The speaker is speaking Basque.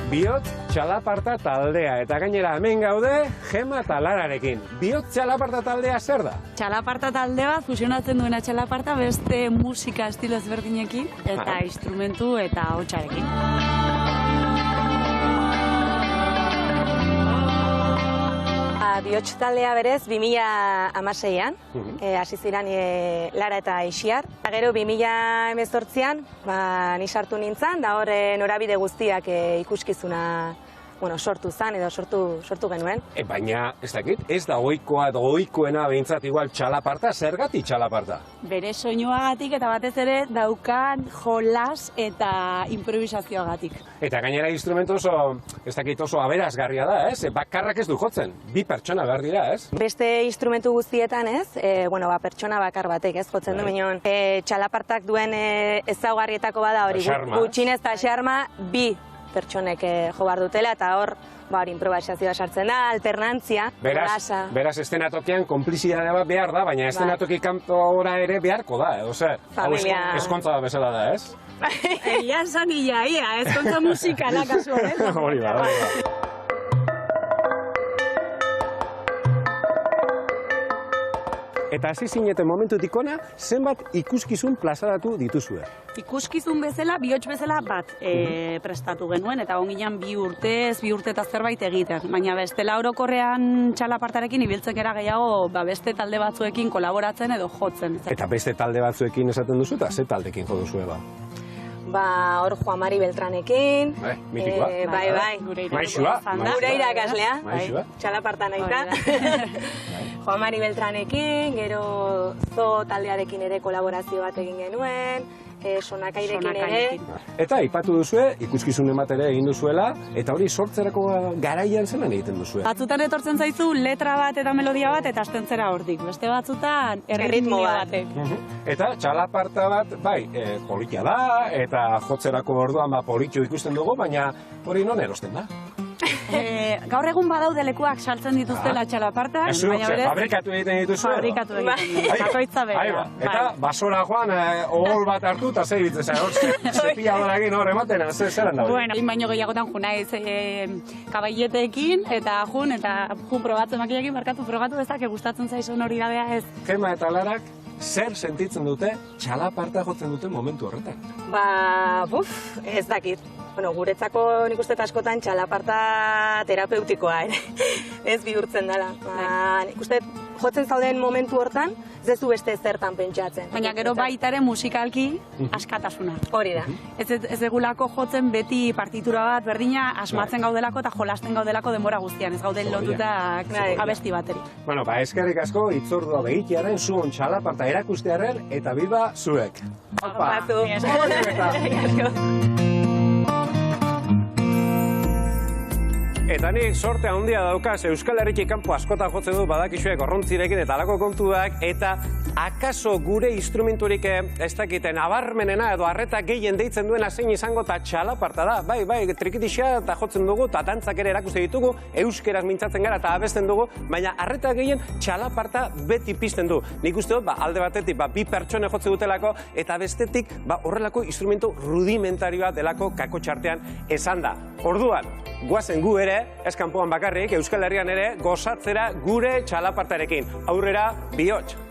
Bihotz txalaparta taldea, eta gainera hemen gaude Gema eta Lararekin. Bihotz txalaparta taldea zer da? Txalaparta talde bat, fusionatzen duena txalaparta beste musika estilo ezberdinekin, eta instrumentu eta hotxarekin. Bihotz taldea berez 2016an, hasi ziren Lara eta Ixiar. Gero 2018an ni sartu nintzen, da hor norabide guztiak ikuskizuna sortu zen edo sortu genuen. Baina, ez dakit, ez da ohikoa edo ohikoena behintzat igual txalaparta, zergatik txalaparta? Bere soinuagatik eta batez ere daukan jolas eta improvisazioagatik. Eta gainera instrumentu oso, ez dakit oso aberasgarria da, ez? Bakarrak ez du jotzen, bi pertsona behar dira, ez? Beste instrumentu guztietan, ez? Pertsona bakar batek, ez? Jotzen du minon. Txalapartak duen ezaugarrietako bada hori, gutxinez eta xarma bi pertsonek jo behar dutela, eta hor improvisazioa sartzen da, alternantzia, grasa. Beraz, estenatokian konplizidade bat behar da, baina estenatoki kantora ere beharko da, edo zer? Familia. Eskontza da bezala da, ez? Ia esan ia, eskontza musikala kasu horretan. Hori da, hori da. Eta hasi zineten momentutik ona, zenbat ikuskizun plazaratu dituzue? Ikuskizun bezala, bihotz bezala bat prestatu genuen, eta onginan 2 urtez, 2 urte eta zerbait egiten. Baina bestela orokorrean txalapartarekin ibiltzen gara gehiago beste talde batzuekin kolaboratzen edo jotzen. Eta beste talde batzuekin esaten duzu, eta ze taldekin jo duzue ba? Hor Juan Mari Beltranekin. Mitikoa. Bai. Maixua. Gure irakaslea. Maixua. Txalaparta nahi da. Juan Mari Beltranekin, gero Zo taldearekin ere kolaborazio bat egin genuen, Sonakairekin ere. Eta aipatu duzue, ikuskizun ematere egin duzuela, eta hori sortzerako garaian zelan egiten duzue? Batzutan etortzen zaizu letra bat eta melodia bat eta hasten zera hortik. Beste batzutan erritmo batek. Eta txalaparta bat, bai, politia da, eta jotzerako orduan politxo ikusten dugu, baina hori non erosten da? Gaur egun badaude lekuak saltzen dituztela txalapartak, baina berez... Fabrikatu egiten dituzue? Fabrikatu egiten, jakoitza bera. Eta basora joan, ohol bat hartu eta zei bitzen, zepiladorakin hor ematen, zelan daude? Bueno, baino gehiagotan ju naiz kabailleteekin, eta jun probatzen makiekin, markatu frogatu ezak, gustatzen zaizun hori dabea ez. Gema eta Larak, zer sentitzen dute txalaparta jotzen duten momentu horretan? Ez dakit. Guretzako nik uste askotan txalaparta terapeutikoa, ez bihurtzen dela. Nik uste jotzen zauden momentu hortan, ez du beste zertan pentsatzen. Baina gero baitaren musikalki askatasuna. Hori da. Ez egulako jotzen beti partitura bat berdina asmatzen gaudelako eta jolasten gaudelako denbora guztian, ez gauden lotutak abesti bateri. Bueno, eskerrik asko itzordua behitiaren, zuon txalaparta erakustearen, eta biba zuek. Opatu. Eta nik sorte handia daukaz Euskal Herritik kanpo askotan jotzen du badakixuek orrontzirekin eta alako kontuak, eta akaso gure instrumenturik ez dakiten nabarmenena edo arreta gehien deitzen duena zein izango eta txalaparta da. Bai, trikitixea eta jotzen dugu, eta dantzak ere erakuste ditugu, euskeraz mintzatzen gara eta abesten dugu, baina arreta gehien txalaparta beti pizten du. Nik uste dut, alde batetik, bi pertsone jotze dutelako, eta bestetik, horrelako instrumentu rudimentarioa delako kako txartean esan da. Orduan, guazen gu ere, ez kanpoan bakarrik, Euskal Herrian ere, gozatzera gure txalapartarekin. Aurrera, bihotz!